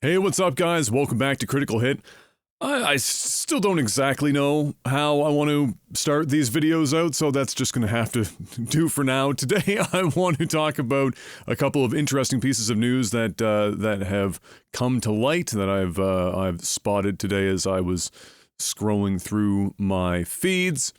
Hey, what's up, guys? Welcome back to Critical Hit. I still don't exactly know how I want to start these videos out, so that's just going to have to do for now. Today, I want to talk about a couple of interesting pieces of news that have come to light that I've spotted today as I was scrolling through my feeds.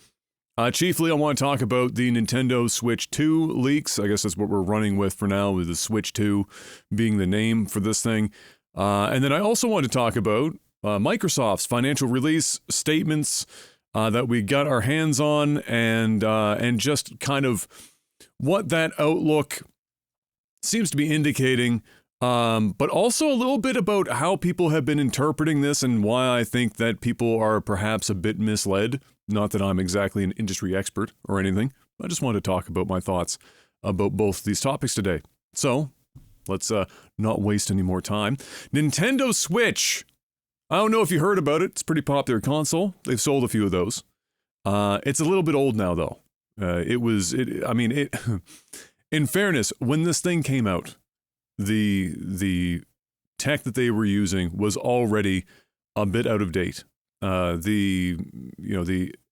Chiefly, I want to talk about the Nintendo Switch 2 leaks. I guess that's what we're running with for now, with the Switch 2 being the name for this thing. And then I also want to talk about Microsoft's financial release statements that we got our hands on, and just kind of what that outlook seems to be indicating, but also a little bit about how people have been interpreting this and why I think that people are perhaps a bit misled. Not that I'm exactly an industry expert or anything. I just want to talk about my thoughts about both these topics today. So let's not waste any more time. Nintendo Switch. I don't know if you heard about it. It's a pretty popular console. They've sold a few of those. It's a little bit old now, though. In fairness, when this thing came out, the tech that they were using was already a bit out of date. Not the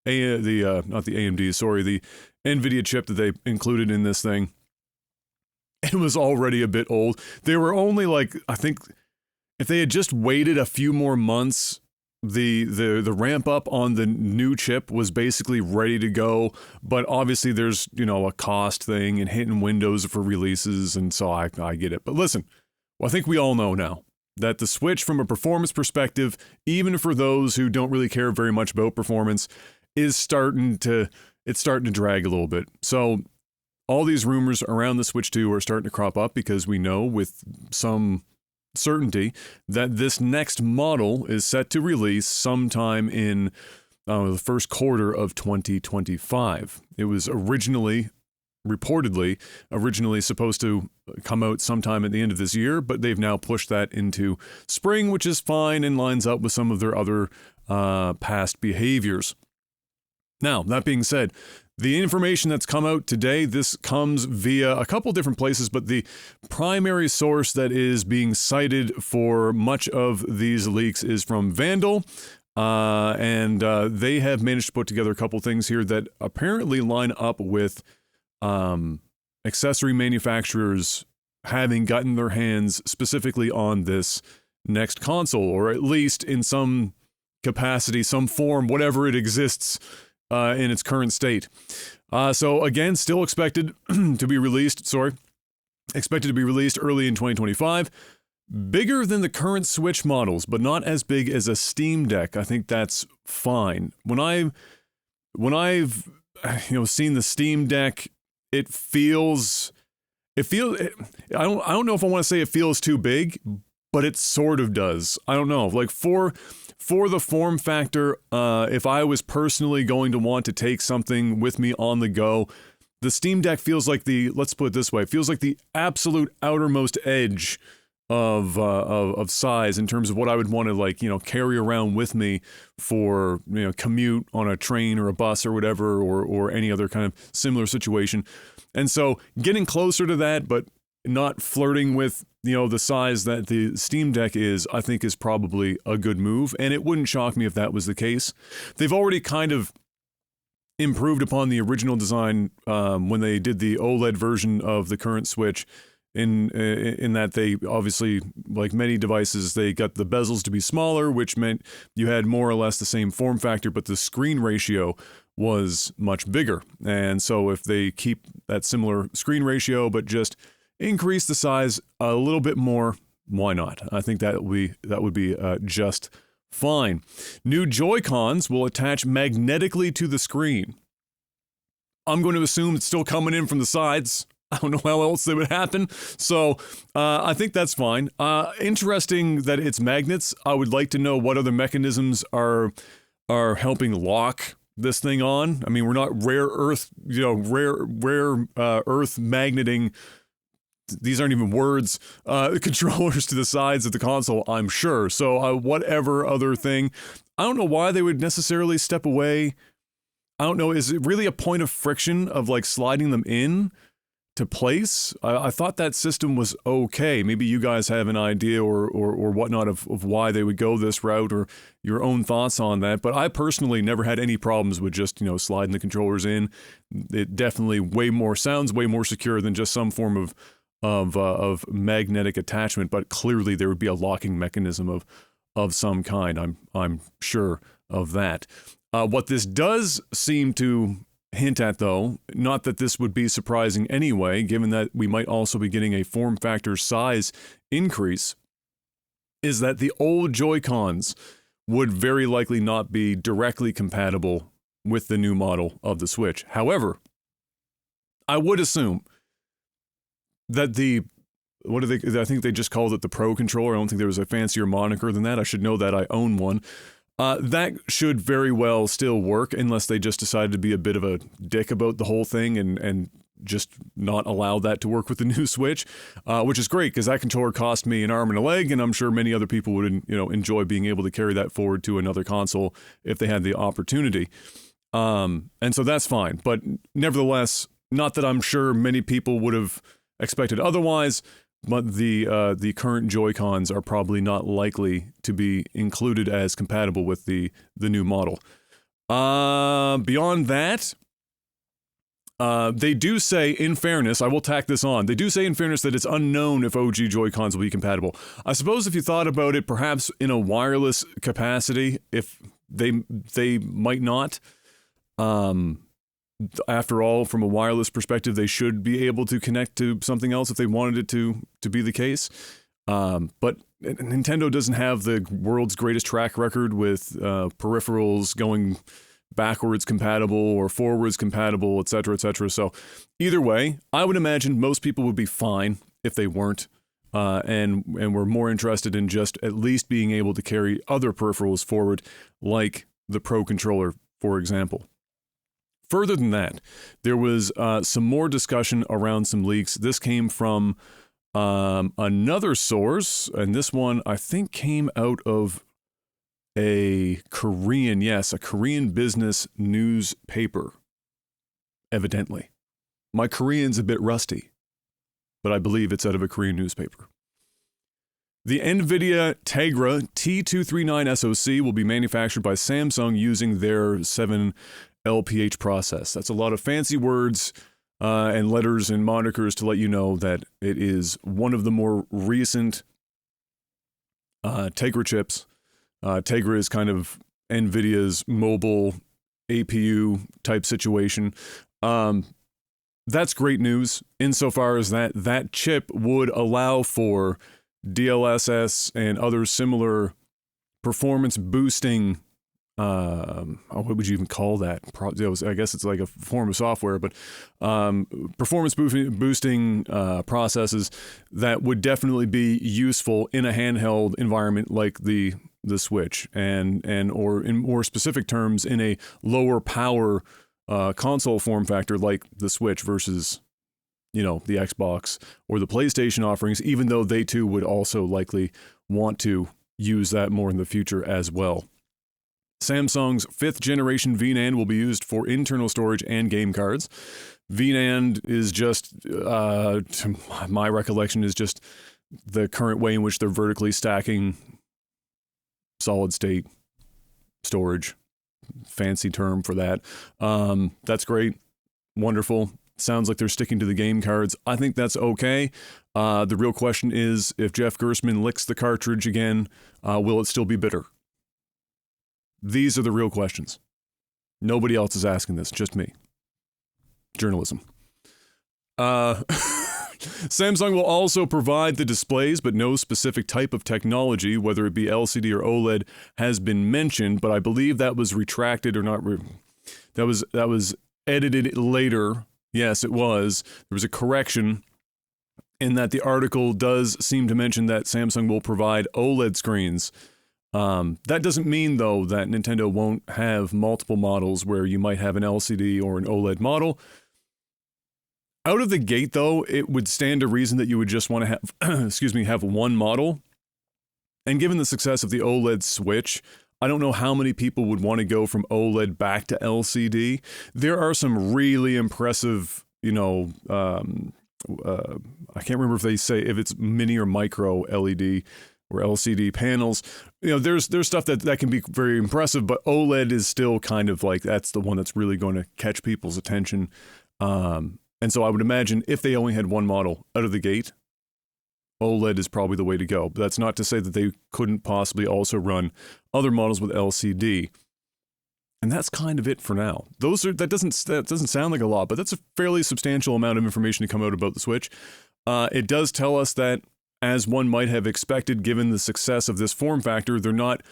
AMD, sorry, the NVIDIA chip that they included in this thing, it was already a bit old. They were only I think if they had just waited a few more months, the ramp up on the new chip was basically ready to go. But obviously there's, a cost thing and hitting Windows for releases, and so I get it. But listen, I think we all know now that the Switch, from a performance perspective, even for those who don't really care very much about performance, is starting to drag a little bit. So all these rumors around the Switch 2 are starting to crop up because we know with some certainty that this next model is set to release sometime in the first quarter of 2025. It was reportedly supposed to come out sometime at the end of this year, but they've now pushed that into spring, which is fine and lines up with some of their other past behaviors. Now, that being said, the information that's come out today, this comes via a couple different places, but the primary source that is being cited for much of these leaks is from Vandal, and they have managed to put together a couple things here that apparently line up with accessory manufacturers having gotten their hands specifically on this next console, or at least in some capacity, some form, whatever it exists in its current state. So again, still expected to be released early in 2025. Bigger than the current Switch models, but not as big as a Steam Deck. I think that's fine. When I've seen the Steam Deck, I don't know if I want to say it feels too big, but it sort of does. I don't know. For the form factor, if I was personally going to want to take something with me on the go, the Steam Deck feels like let's put it this way, it feels like the absolute outermost edge of size in terms of what I would want to carry around with me for, commute on a train or a bus or whatever, or any other kind of similar situation. And so getting closer to that, but not flirting with, the size that the Steam Deck is, I think is probably a good move. And it wouldn't shock me if that was the case. They've already kind of improved upon the original design when they did the OLED version of the current Switch, in that they obviously, like many devices, they got the bezels to be smaller, which meant you had more or less the same form factor, but the screen ratio was much bigger. And so if they keep that similar screen ratio, but just increase the size a little bit more, why not? I think that would be just fine. New Joy-Cons will attach magnetically to the screen. I'm going to assume it's still coming in from the sides. I don't know how else that would happen. So I think that's fine. Interesting that it's magnets. I would like to know what other mechanisms are helping lock this thing on. I mean, we're not rare earth magneting. These aren't even words. Controllers to the sides of the console, I'm sure. So whatever other thing. I don't know why they would necessarily step away. I don't know. Is it really a point of friction of sliding them in to place. I thought that system was okay. Maybe you guys have an idea or whatnot of why they would go this route or your own thoughts on that. But I personally never had any problems with just, sliding the controllers in. It definitely sounds way more secure than just some form of magnetic attachment. But clearly there would be a locking mechanism of some kind. I'm sure of that. What this does seem to hint at, though, not that this would be surprising anyway, given that we might also be getting a form factor size increase, is that the old Joy-Cons would very likely not be directly compatible with the new model of the Switch. However, I would assume that I think they just called it the Pro Controller. I don't think there was a fancier moniker than that. I should know that. I own one. That should very well still work unless they just decided to be a bit of a dick about the whole thing and just not allow that to work with the new Switch, which is great because that controller cost me an arm and a leg, and I'm sure many other people would enjoy being able to carry that forward to another console if they had the opportunity. And so that's fine. But nevertheless, not that I'm sure many people would have expected otherwise, but the current Joy-Cons are probably not likely to be included as compatible with the new model. Beyond that, they do say, in fairness, I will tack this on, they do say in fairness that it's unknown if OG Joy-Cons will be compatible. I suppose if you thought about it, perhaps in a wireless capacity, if they might not. After all, from a wireless perspective, they should be able to connect to something else if they wanted it to be the case. But Nintendo doesn't have the world's greatest track record with peripherals going backwards compatible or forwards compatible, etc., etc. So either way, I would imagine most people would be fine if they weren't, and were more interested in just at least being able to carry other peripherals forward, like the Pro Controller, for example. Further than that, there was some more discussion around some leaks. This came from another source, and this one I think came out of a Korean business newspaper, evidently. My Korean's a bit rusty, but I believe it's out of a Korean newspaper. The NVIDIA Tegra T239 SoC will be manufactured by Samsung using their 7 LPH process. That's a lot of fancy words and letters and monikers to let you know that it is one of the more recent Tegra chips. Tegra is kind of NVIDIA's mobile APU type situation. That's great news insofar as that chip would allow for DLSS and other similar performance boosting what would you even call that? I guess it's like a form of software, but performance boosting processes that would definitely be useful in a handheld environment like the Switch, and or in more specific terms, in a lower power console form factor like the Switch versus the Xbox or the PlayStation offerings, even though they too would also likely want to use that more in the future as well. Samsung's 5th generation VNAND will be used for internal storage and game cards. VNAND is just, to my recollection, is just the current way in which they're vertically stacking solid state storage. Fancy term for that. That's great. Wonderful. Sounds like they're sticking to the game cards. I think that's okay. The real question is, if Jeff Gerstmann licks the cartridge again, will it still be bitter? These are the real questions. Nobody else is asking this, just me. Journalism. Samsung will also provide the displays, but no specific type of technology, whether it be LCD or OLED, has been mentioned, but I believe that was retracted or not. That was edited later. Yes, it was. There was a correction in that the article does seem to mention that Samsung will provide OLED screens. That doesn't mean, though, that Nintendo won't have multiple models where you might have an LCD or an OLED model. Out of the gate, though, it would stand to reason that you would just want to have, have one model. And given the success of the OLED Switch, I don't know how many people would want to go from OLED back to LCD. There are some really impressive, I can't remember if they say if it's mini or micro LED or LCD panels. There's stuff that can be very impressive, but OLED is still kind of like that's the one that's really going to catch people's attention. And so I would imagine if they only had one model out of the gate, OLED is probably the way to go. But that's not to say that they couldn't possibly also run other models with LCD. And that's kind of it for now. That doesn't sound like a lot, but that's a fairly substantial amount of information to come out about the Switch. It does tell us that, as one might have expected, given the success of this form factor, they're not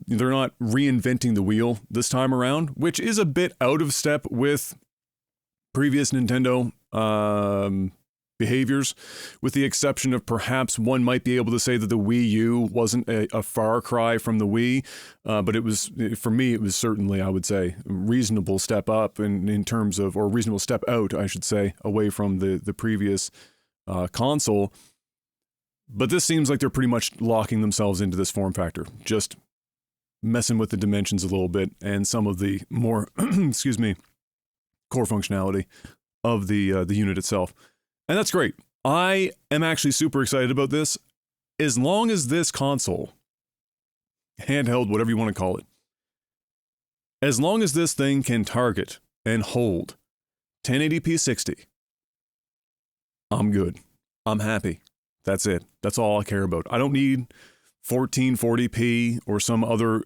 reinventing the wheel this time around, which is a bit out of step with previous Nintendo behaviors, with the exception of perhaps one might be able to say that the Wii U wasn't a far cry from the Wii, but it was, for me, it was certainly, I would say, a reasonable step up in terms of, or reasonable step out, I should say, away from the previous console. But this seems like they're pretty much locking themselves into this form factor, just messing with the dimensions a little bit and some of the more, excuse me, core functionality of the unit itself. And that's great. I am actually super excited about this. As long as this console, handheld, whatever you want to call it, as long as this thing can target and hold 1080p 60, I'm good. I'm happy. That's it. That's all I care about. I don't need 1440p or some other,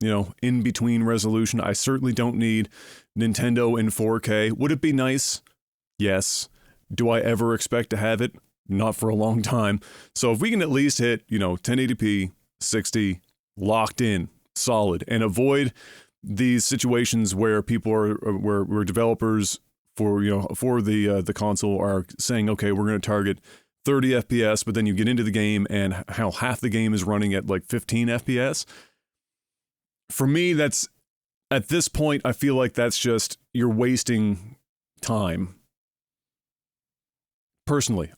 in-between resolution. I certainly don't need Nintendo in 4K. Would it be nice? Yes. Do I ever expect to have it? Not for a long time. So if we can at least hit, 1080p, 60, locked in, solid, and avoid these situations where people where developers for the console are saying, okay, we're going to target 30 FPS, but then you get into the game and how half the game is running at like 15 FPS. For me, that's, at this point, I feel like that's just, you're wasting time. Personally,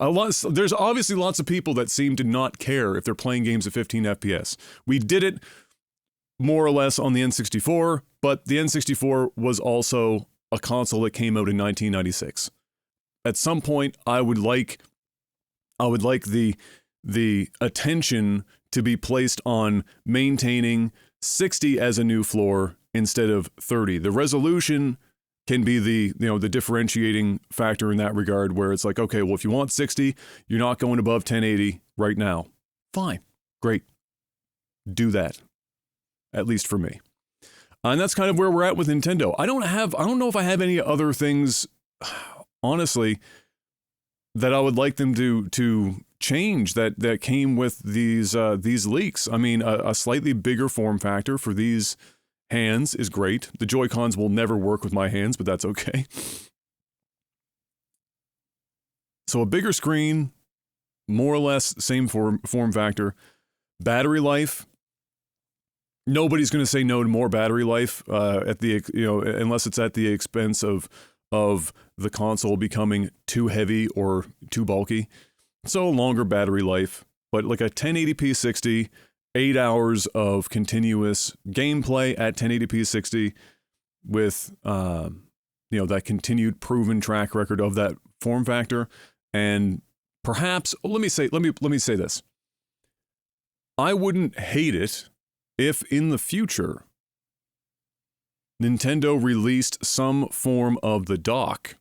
there's obviously lots of people that seem to not care if they're playing games at 15 FPS. We did it more or less on the N64, but the N64 was also a console that came out in 1996. At some point, I would like the attention to be placed on maintaining 60 as a new floor instead of 30. The resolution can be the differentiating factor in that regard, where it's like, okay, well, if you want 60, you're not going above 1080 right now. Fine. Great. Do that. At least for me. And that's kind of where we're at with Nintendo. I don't know if I have any other things, honestly, that I would like them to change that came with these leaks. I mean, a slightly bigger form factor for these hands is great. The Joy-Cons will never work with my hands, but that's okay. So a bigger screen, more or less same form factor. Battery life. Nobody's going to say no to more battery life unless it's at the expense of the console becoming too heavy or too bulky. So longer battery life, but like a 1080p 60, 8 hours of continuous gameplay at 1080p 60 with that continued proven track record of that form factor. And perhaps let me say this. I wouldn't hate it if in the future Nintendo released some form of the dock,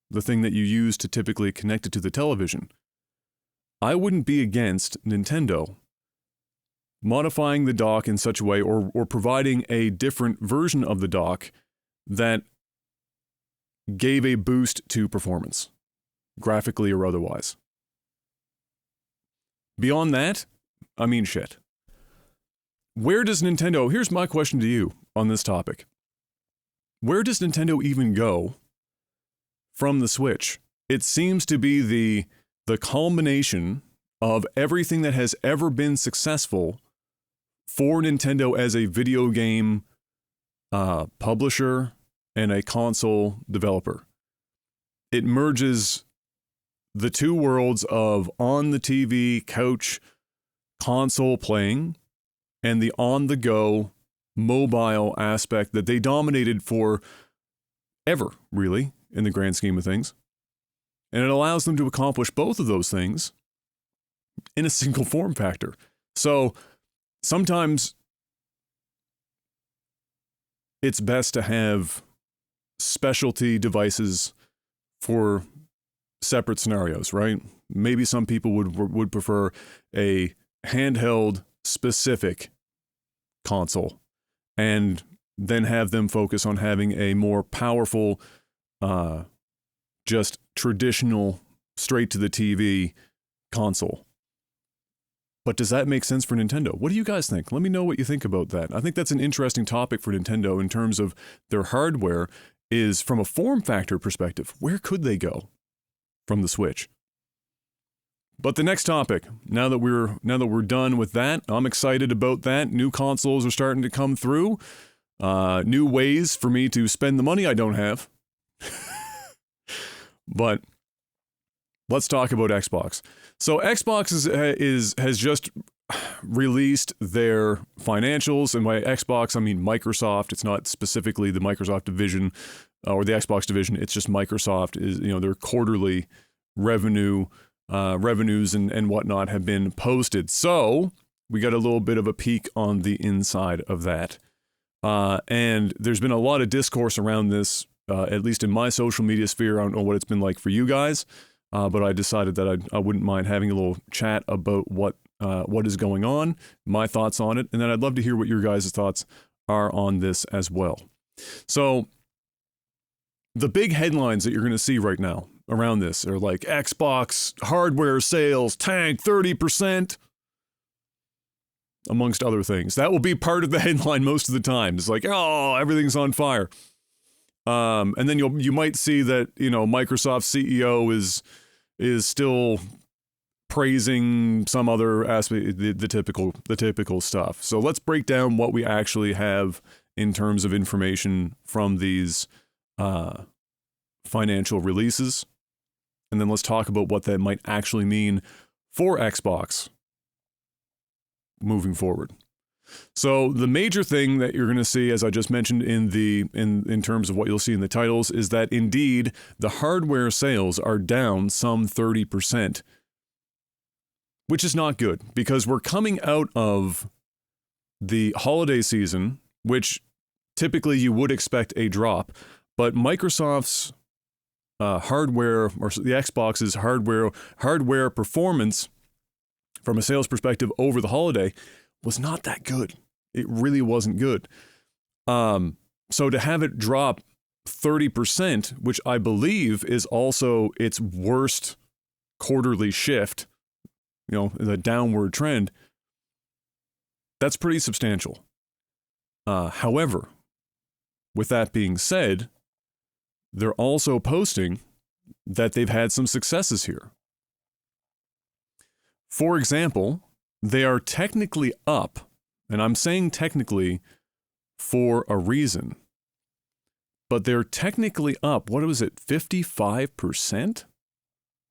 the thing that you use to typically connect it to the television. I wouldn't be against Nintendo modifying the dock in such a way, or providing a different version of the dock that gave a boost to performance, graphically or otherwise. Beyond that, I mean, shit. Where does Nintendo, here's my question to you on this topic. Where does Nintendo even go from the Switch? It seems to be the culmination of everything that has ever been successful for Nintendo as a video game publisher and a console developer. It merges the two worlds of on the TV, couch, console playing, and the on-the-go mobile aspect that they dominated for ever, really, in the grand scheme of things. And it allows them to accomplish both of those things in a single form factor. So sometimes it's best to have specialty devices for separate scenarios, right? Maybe some people would prefer a handheld specific console and then have them focus on having a more powerful, just traditional straight to the TV console. But does that make sense for Nintendo? What do you guys think? Let me know what you think about that. I think that's an interesting topic for Nintendo in terms of their hardware is from a form factor perspective. Where could they go from the Switch? But the next topic, now that we're done with that, I'm excited about that. New consoles are starting to come through. New ways for me to spend the money I don't have. But let's talk about Xbox. So Xbox has just released their financials, and by Xbox I mean Microsoft. It's not specifically the Microsoft division or the Xbox division. It's just Microsoft is their quarterly revenues and whatnot have been posted. So we got a little bit of a peek on the inside of that. And there's been a lot of discourse around this, at least in my social media sphere. I don't know what it's been like for you guys, but I decided that I wouldn't mind having a little chat about what is going on, my thoughts on it, and then I'd love to hear what your guys' thoughts are on this as well. So the big headlines that you're going to see right now around this are like Xbox hardware sales tank 30%. Amongst other things. That will be part of the headline most of the time. It's like, oh, everything's on fire. And then you might see that, Microsoft's CEO is still praising some other aspect, the typical stuff. So let's break down what we actually have in terms of information from these financial releases. And then let's talk about what that might actually mean for Xbox moving forward. So the major thing that you're going to see, as I just mentioned in terms of what you'll see in the titles, is that indeed the hardware sales are down some 30%, which is not good because we're coming out of the holiday season, which typically you would expect a drop, but Microsoft's hardware, or the Xbox's hardware performance from a sales perspective over the holiday was not that good. It really wasn't good. So to have it drop 30%, which I believe is also its worst quarterly shift, the downward trend, that's pretty substantial. However, with that being said, they're also posting that they've had some successes here. For example, they are technically up, and I'm saying technically for a reason, but they're technically up, what was it, 55%?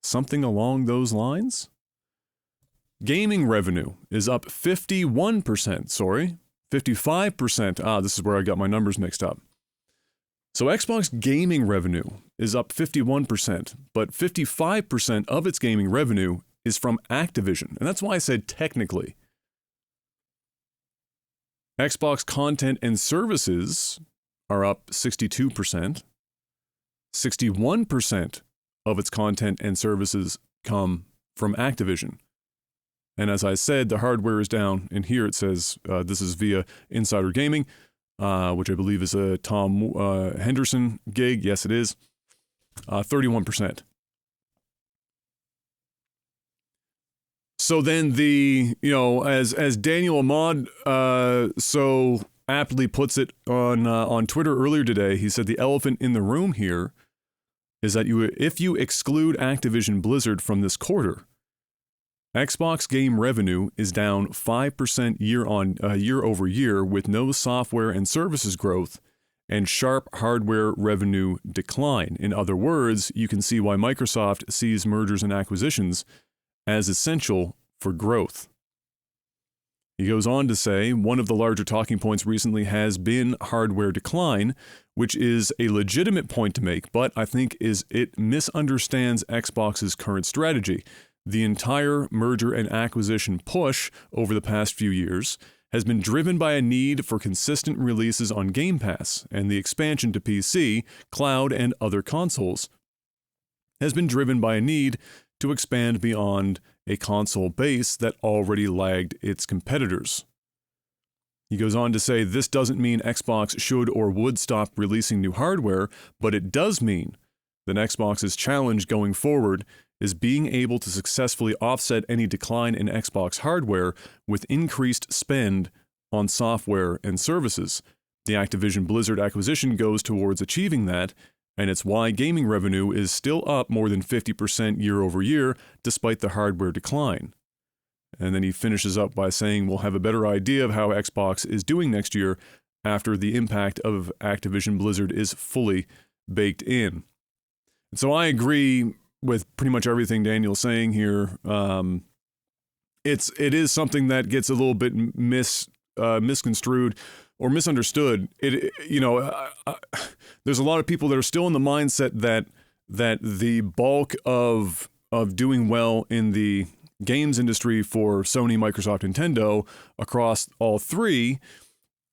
Something along those lines? Gaming revenue is up 51%, 55%. This is where I got my numbers mixed up. So Xbox gaming revenue is up 51%, but 55% of its gaming revenue is from Activision. And that's why I said technically. Xbox content and services are up 62%. 61% of its content and services come from Activision. And as I said, the hardware is down. And here it says, this is via Insider Gaming, which I believe is a Tom Henderson gig. Yes, it is. 31%. So then as Daniel Ahmad so aptly puts it on Twitter earlier today, he said the elephant in the room here is that if you exclude Activision Blizzard from this quarter, Xbox game revenue is down 5% year over year with no software and services growth and sharp hardware revenue decline. In other words, you can see why Microsoft sees mergers and acquisitions as essential for growth. He goes on to say, one of the larger talking points recently has been hardware decline, which is a legitimate point to make, but I think it misunderstands Xbox's current strategy. The entire merger and acquisition push over the past few years has been driven by a need for consistent releases on Game Pass, and the expansion to PC, cloud, and other consoles has been driven by a need to expand beyond a console base that already lagged its competitors. He goes on to say, this doesn't mean Xbox should or would stop releasing new hardware, but it does mean that Xbox's challenge going forward is being able to successfully offset any decline in Xbox hardware with increased spend on software and services. The Activision Blizzard acquisition goes towards achieving that, and it's why gaming revenue is still up more than 50% year over year, despite the hardware decline. And then he finishes up by saying we'll have a better idea of how Xbox is doing next year after the impact of Activision Blizzard is fully baked in. And so I agree with pretty much everything Daniel's saying here. It is something that gets a little bit misconstrued or misunderstood. There's a lot of people that are still in the mindset that the bulk of doing well in the games industry for Sony, Microsoft, Nintendo across all three.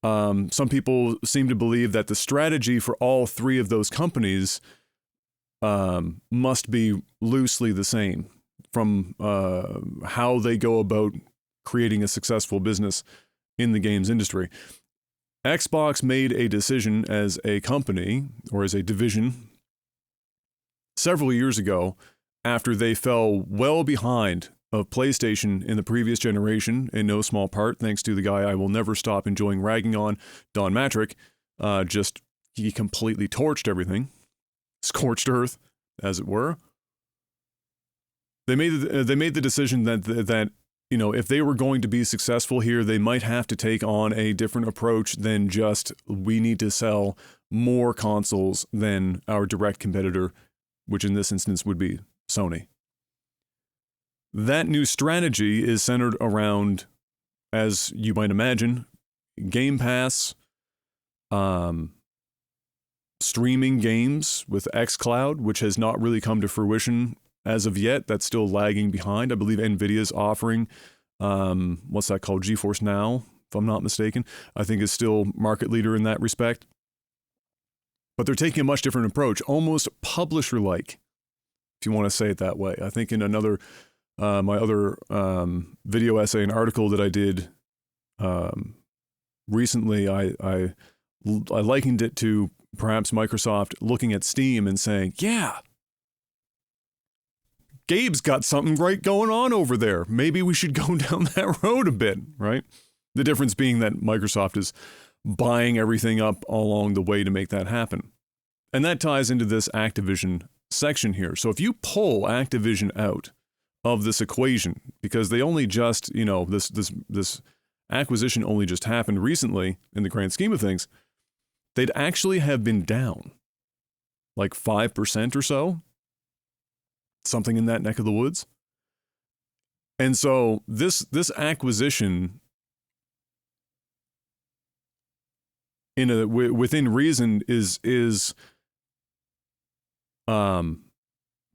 Some people seem to believe that the strategy for all three of those companies must be loosely the same from how they go about creating a successful business in the games industry. Xbox made a decision as a company or as a division several years ago after they fell well behind of PlayStation in the previous generation, in no small part thanks to the guy I will never stop enjoying ragging on, Don Matrick. He completely torched everything. Scorched earth, as it were. They made the decision that if they were going to be successful here, they might have to take on a different approach than just we need to sell more consoles than our direct competitor, which in this instance would be Sony. That new strategy is centered around, as you might imagine, Game Pass, streaming games with xCloud, which has not really come to fruition as of yet. That's still lagging behind. I believe Nvidia's offering, what's that called? GeForce Now, if I'm not mistaken, I think is still market leader in that respect. But they're taking a much different approach, almost publisher-like, if you want to say it that way. I think in another, my other video essay and article that I did recently, I likened it to perhaps Microsoft looking at Steam and saying, yeah, Gabe's got something great going on over there. Maybe we should go down that road a bit, right? The difference being that Microsoft is buying everything up along the way to make that happen. And that ties into this Activision section here. So if you pull Activision out of this equation, because they only just, this acquisition only just happened recently in the grand scheme of things, they'd actually have been down like 5% or so, something in that neck of the woods. And so this acquisition, within reason, is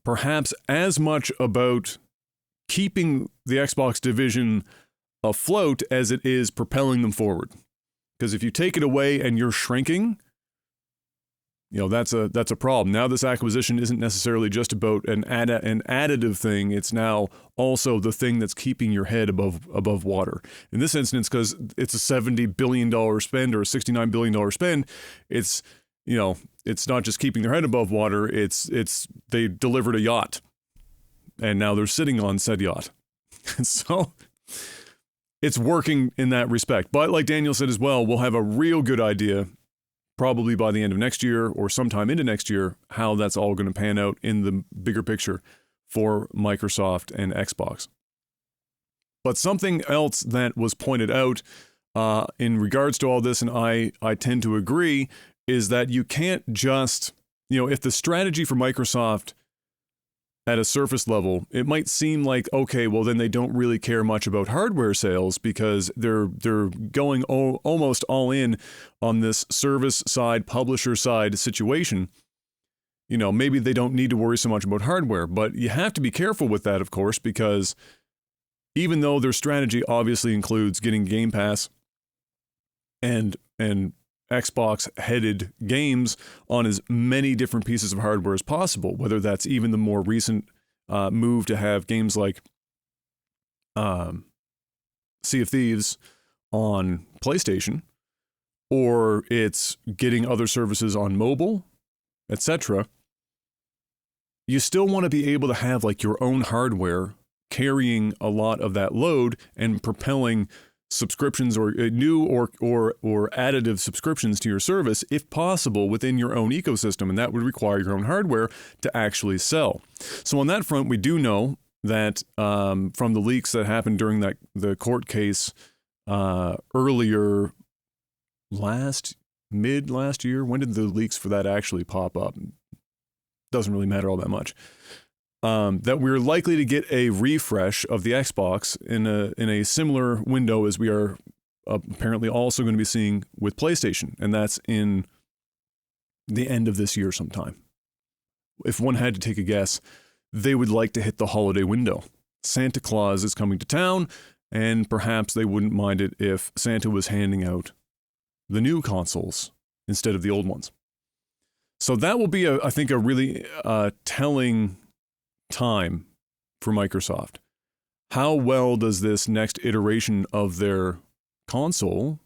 perhaps as much about keeping the Xbox division afloat as it is propelling them forward. Because if you take it away and you're shrinking, that's a problem. Now this acquisition isn't necessarily just about an additive thing. It's now also the thing that's keeping your head above water. In this instance, because it's a $70 billion spend or a $69 billion spend, it's not just keeping their head above water. It's they delivered a yacht, and now they're sitting on said yacht. So it's working in that respect. But like Daniel said as well, we'll have a real good idea probably by the end of next year or sometime into next year how that's all going to pan out in the bigger picture for Microsoft and Xbox. But something else that was pointed out in regards to all this, and I tend to agree, is that you can't just, if the strategy for Microsoft at a surface level, it might seem like, okay, well then they don't really care much about hardware sales because they're going almost all in on this service side, publisher side situation. You know, maybe they don't need to worry so much about hardware, but you have to be careful with that, of course, because even though their strategy obviously includes getting Game Pass and Xbox-headed games on as many different pieces of hardware as possible, whether that's even the more recent move to have games like Sea of Thieves on PlayStation, or it's getting other services on mobile, etc. You still want to be able to have like your own hardware carrying a lot of that load and propelling subscriptions or new or additive subscriptions to your service, if possible, within your own ecosystem, and that would require your own hardware to actually sell. So on that front, we do know that from the leaks that happened during the court case earlier mid last year. When did the leaks for that actually pop up? Doesn't really matter all that much. That we're likely to get a refresh of the Xbox in a similar window as we are apparently also going to be seeing with PlayStation, and that's in the end of this year sometime. If one had to take a guess, they would like to hit the holiday window. Santa Claus is coming to town, and perhaps they wouldn't mind it if Santa was handing out the new consoles instead of the old ones. So that will be, I think, a really telling time for Microsoft. How well does this next iteration of their console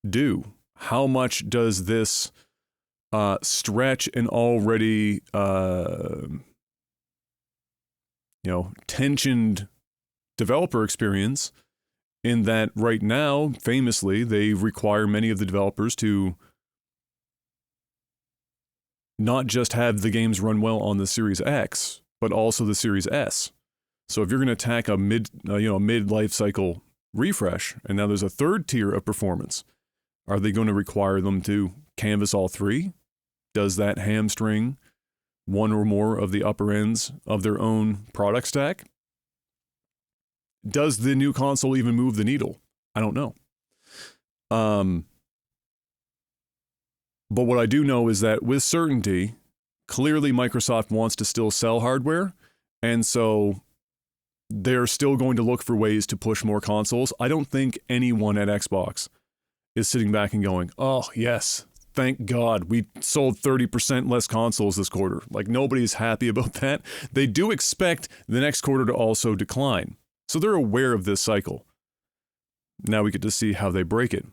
do? How much does this stretch an already tensioned developer experience, in that right now, famously, they require many of the developers to not just have the games run well on the Series X, but also the Series S. So if you're going to attack a mid-life cycle refresh, and now there's a third tier of performance, are they going to require them to canvas all three? Does that hamstring one or more of the upper ends of their own product stack? Does the new console even move the needle? I don't know. But what I do know is that with certainty, clearly Microsoft wants to still sell hardware, and so they're still going to look for ways to push more consoles. I don't think anyone at Xbox is sitting back and going, oh, yes, thank God, we sold 30% less consoles this quarter. Like, nobody's happy about that. They do expect the next quarter to also decline. So they're aware of this cycle. Now we get to see how they break it.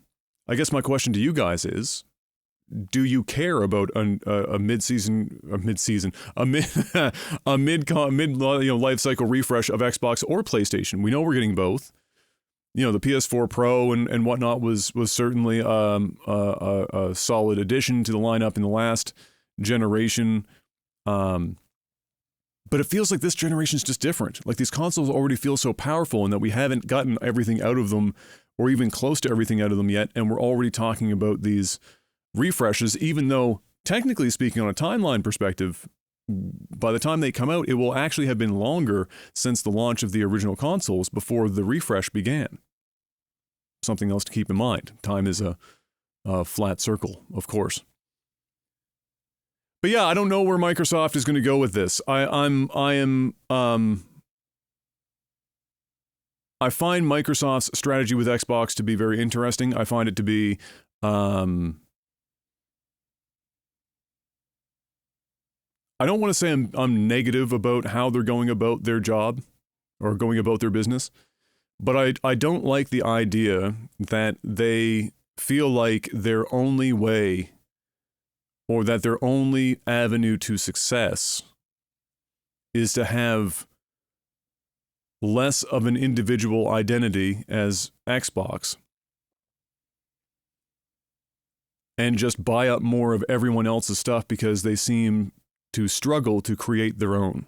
I guess my question to you guys is, do you care about a mid life cycle refresh of Xbox or PlayStation? We know we're getting both. You know, the PS4 Pro and whatnot was certainly a solid addition to the lineup in the last generation. But it feels like this generation is just different. Like, these consoles already feel so powerful, and that we haven't gotten everything out of them, or even close to everything out of them yet, and we're already talking about these refreshes, even though, technically speaking, on a timeline perspective, by the time they come out, it will actually have been longer since the launch of the original consoles before the refresh began. Something else to keep in mind. Time is a flat circle, of course. But yeah, I don't know where Microsoft is going to go with this. I find Microsoft's strategy with Xbox to be very interesting. I find it to be I don't want to say I'm negative about how they're going about their job or going about their business, but I don't like the idea that they feel like their only way, or that their only avenue to success, is to have less of an individual identity as Xbox and just buy up more of everyone else's stuff because they seem to struggle to create their own.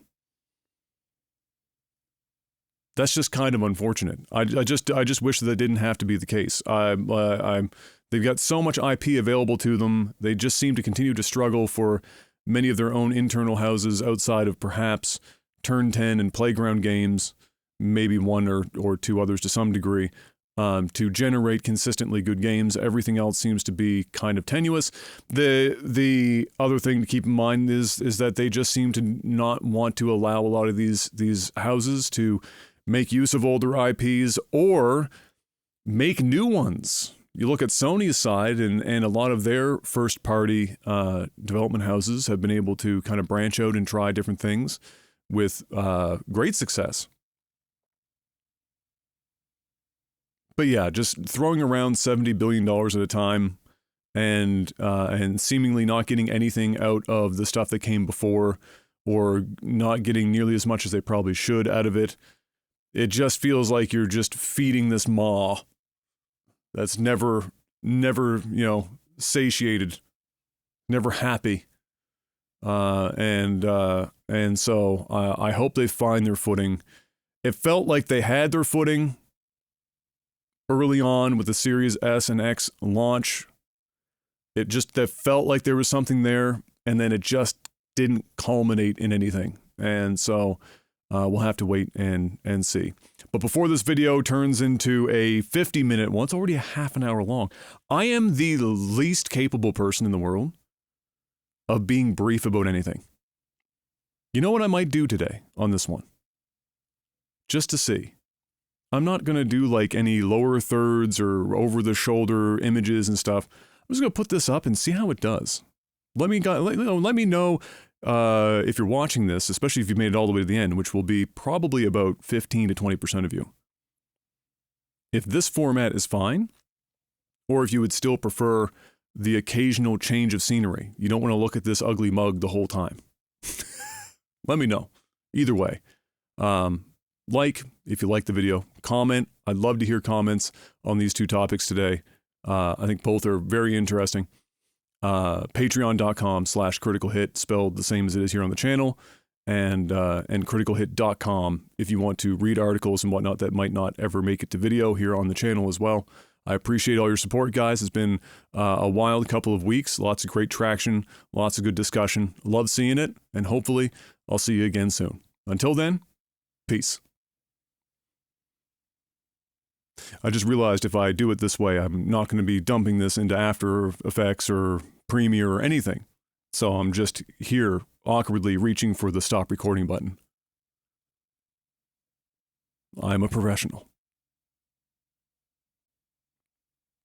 That's just kind of unfortunate. I just wish that didn't have to be the case. They've got so much IP available to them. They just seem to continue to struggle for many of their own internal houses outside of perhaps Turn 10 and Playground Games, maybe one or two others to some degree, to generate consistently good games. Everything else seems to be kind of tenuous. The other thing to keep in mind is that they just seem to not want to allow a lot of these houses to make use of older IPs or make new ones. You look at Sony's side, and a lot of their first-party development houses have been able to kind of branch out and try different things with great success. But yeah, just throwing around $70 billion at a time and seemingly not getting anything out of the stuff that came before, or not getting nearly as much as they probably should out of it. It just feels like you're just feeding this maw that's never, satiated, never happy. And so I hope they find their footing. It felt like they had their footing early on with the Series S and X launch. That felt like there was something there, and then it just didn't culminate in anything. And so we'll have to wait and see. But before this video turns into a 50-minute one, it's already a half an hour long. I am the least capable person in the world of being brief about anything. You know what I might do today on this one? Just to see. I'm not going to do like any lower thirds or over-the-shoulder images and stuff. I'm just going to put this up and see how it does. Let me know if you're watching this, especially if you've made it all the way to the end, which will be probably about 15 to 20% of you. If this format is fine, or if you would still prefer the occasional change of scenery. You don't want to look at this ugly mug the whole time. Let me know. Either way. If you like the video, comment. I'd love to hear comments on these two topics today. I think both are very interesting. Patreon.com/criticalhit, spelled the same as it is here on the channel, and criticalhit.com if you want to read articles and whatnot that might not ever make it to video here on the channel as well. I appreciate all your support, guys. It's been a wild couple of weeks. Lots of great traction, lots of good discussion. Love seeing it, and hopefully I'll see you again soon. Until then, peace. I just realized if I do it this way, I'm not going to be dumping this into After Effects or Premiere or anything. So I'm just here awkwardly reaching for the stop recording button. I'm a professional.